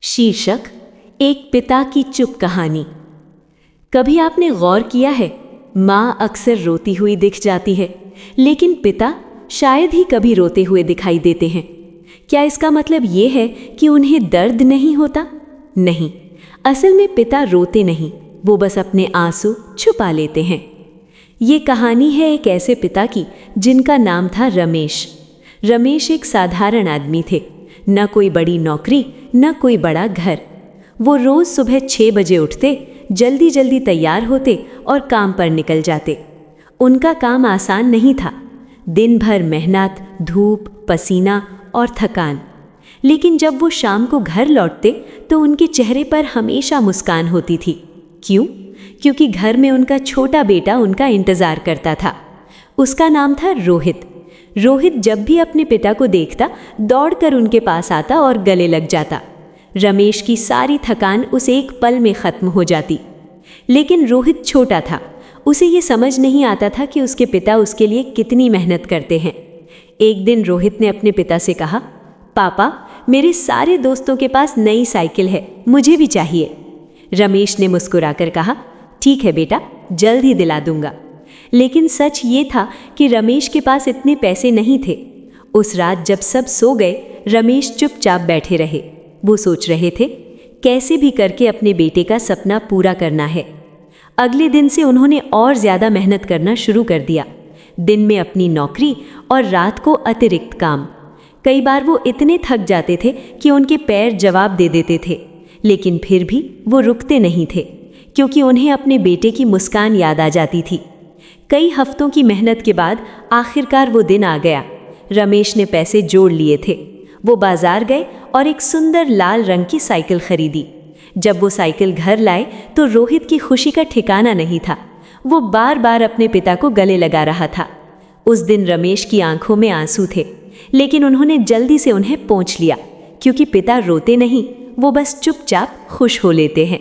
शीर्षक एक पिता की चुप कहानी। कभी आपने गौर किया है, माँ अक्सर रोती हुई दिख जाती है, लेकिन पिता शायद ही कभी रोते हुए दिखाई देते हैं। क्या इसका मतलब ये है कि उन्हें दर्द नहीं होता? नहीं, असल में पिता रोते नहीं, वो बस अपने आंसू छुपा लेते हैं। ये कहानी है एक ऐसे पिता की जिनका नाम था रमेश। रमेश एक साधारण आदमी थे, न कोई बड़ी नौकरी न कोई बड़ा घर। वो रोज सुबह 6 बजे उठते, जल्दी जल्दी तैयार होते और काम पर निकल जाते। उनका काम आसान नहीं था, दिन भर मेहनत, धूप, पसीना और थकान। लेकिन जब वो शाम को घर लौटते तो उनके चेहरे पर हमेशा मुस्कान होती थी। क्यों? क्योंकि घर में उनका छोटा बेटा उनका इंतज़ार करता था। उसका नाम था रोहित। रोहित जब भी अपने पिता को देखता, दौड़कर उनके पास आता और गले लग जाता। रमेश की सारी थकान उस एक पल में ख़त्म हो जाती। लेकिन रोहित छोटा था, उसे ये समझ नहीं आता था कि उसके पिता उसके लिए कितनी मेहनत करते हैं। एक दिन रोहित ने अपने पिता से कहा, पापा, मेरे सारे दोस्तों के पास नई साइकिल है, मुझे भी चाहिए। रमेश ने मुस्कुराकर कहा, ठीक है बेटा, जल्द ही दिला दूंगा। लेकिन सच ये था कि रमेश के पास इतने पैसे नहीं थे। उस रात जब सब सो गए, रमेश चुपचाप बैठे रहे। वो सोच रहे थे, कैसे भी करके अपने बेटे का सपना पूरा करना है। अगले दिन से उन्होंने और ज़्यादा मेहनत करना शुरू कर दिया। दिन में अपनी नौकरी और रात को अतिरिक्त काम। कई बार वो इतने थक जाते थे कि उनके पैर जवाब दे देते थे, लेकिन फिर भी वो रुकते नहीं थे, क्योंकि उन्हें अपने बेटे की मुस्कान याद आ जाती थी। कई हफ्तों की मेहनत के बाद आखिरकार वो दिन आ गया। रमेश ने पैसे जोड़ लिए थे। वो बाजार गए और एक सुंदर लाल रंग की साइकिल खरीदी। जब वो साइकिल घर लाए तो रोहित की खुशी का ठिकाना नहीं था। वो बार बार अपने पिता को गले लगा रहा था। उस दिन रमेश की आंखों में आंसू थे, लेकिन उन्होंने जल्दी से उन्हें पोंछ लिया, क्योंकि पिता रोते नहीं, वो बस चुपचाप खुश हो लेते हैं।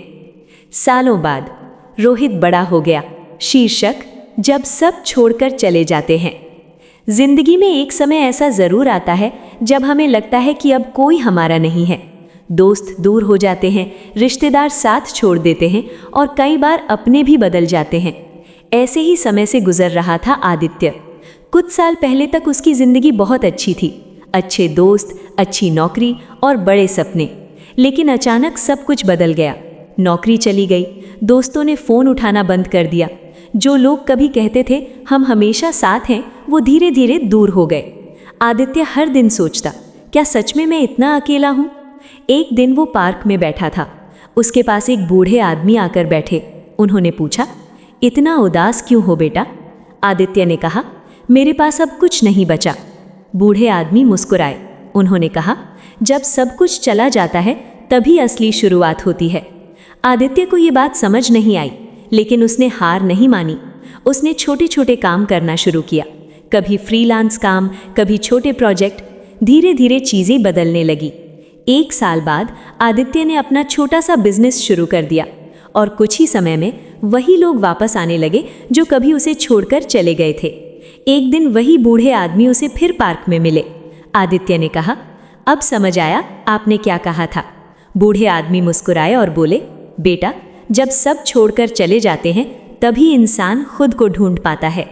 सालों बाद रोहित बड़ा हो गया। शीर्षक, जब सब छोड़कर चले जाते हैं। जिंदगी में एक समय ऐसा जरूर आता है जब हमें लगता है कि अब कोई हमारा नहीं है। दोस्त दूर हो जाते हैं, रिश्तेदार साथ छोड़ देते हैं और कई बार अपने भी बदल जाते हैं। ऐसे ही समय से गुजर रहा था आदित्य। कुछ साल पहले तक उसकी जिंदगी बहुत अच्छी थी, अच्छे दोस्त, अच्छी नौकरी और बड़े सपने। लेकिन अचानक सब कुछ बदल गया। नौकरी चली गई, दोस्तों ने फ़ोन उठाना बंद कर दिया। जो लोग कभी कहते थे हम हमेशा साथ हैं, वो धीरे धीरे दूर हो गए। आदित्य हर दिन सोचता, क्या सच में मैं इतना अकेला हूँ? एक दिन वो पार्क में बैठा था। उसके पास एक बूढ़े आदमी आकर बैठे। उन्होंने पूछा, इतना उदास क्यों हो बेटा? आदित्य ने कहा, मेरे पास अब कुछ नहीं बचा। बूढ़े आदमी मुस्कुराए। उन्होंने कहा, जब सब कुछ चला जाता है तभी असली शुरुआत होती है। आदित्य को ये बात समझ नहीं आई, लेकिन उसने हार नहीं मानी। उसने छोटे छोटे काम करना शुरू किया, कभी फ्रीलांस काम, कभी छोटे प्रोजेक्ट। धीरे धीरे चीज़ें बदलने लगी। 1 साल बाद आदित्य ने अपना छोटा सा बिजनेस शुरू कर दिया और कुछ ही समय में वही लोग वापस आने लगे जो कभी उसे छोड़कर चले गए थे। एक दिन वही बूढ़े आदमी उसे फिर पार्क में मिले। आदित्य ने कहा, अब समझ आया आपने क्या कहा था। बूढ़े आदमी मुस्कुराए और बोले, बेटा, जब सब छोड़कर चले जाते हैं तभी इंसान खुद को ढूंढ पाता है।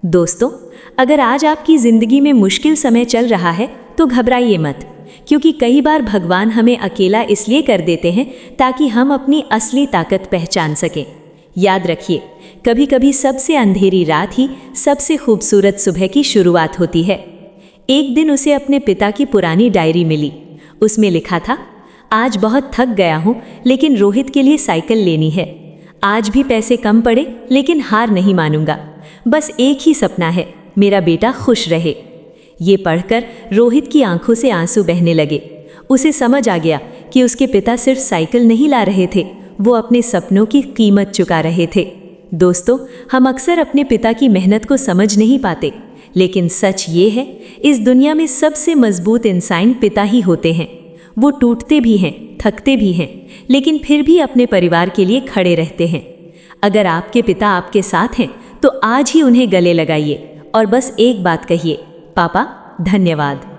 दोस्तों, अगर आज आपकी ज़िंदगी में मुश्किल समय चल रहा है तो घबराइए मत, क्योंकि कई बार भगवान हमें अकेला इसलिए कर देते हैं ताकि हम अपनी असली ताकत पहचान सकें। याद रखिए, कभी कभी सबसे अंधेरी रात ही सबसे खूबसूरत सुबह की शुरुआत होती है। एक दिन उसे अपने पिता की पुरानी डायरी मिली। उसमें लिखा था, आज बहुत थक गया हूँ, लेकिन रोहित के लिए साइकिल लेनी है। आज भी पैसे कम पड़े, लेकिन हार नहीं मानूंगा। बस एक ही सपना है, मेरा बेटा खुश रहे। ये पढ़कर रोहित की आंखों से आंसू बहने लगे। उसे समझ आ गया कि उसके पिता सिर्फ साइकिल नहीं ला रहे थे, वो अपने सपनों की कीमत चुका रहे थे। दोस्तों, हम अक्सर अपने पिता की मेहनत को समझ नहीं पाते, लेकिन सच ये है, इस दुनिया में सबसे मजबूत इंसान पिता ही होते हैं। वो टूटते भी हैं, थकते भी हैं, लेकिन फिर भी अपने परिवार के लिए खड़े रहते हैं। अगर आपके पिता आपके साथ हैं तो आज ही उन्हें गले लगाइए और बस एक बात कहिए, पापा धन्यवाद।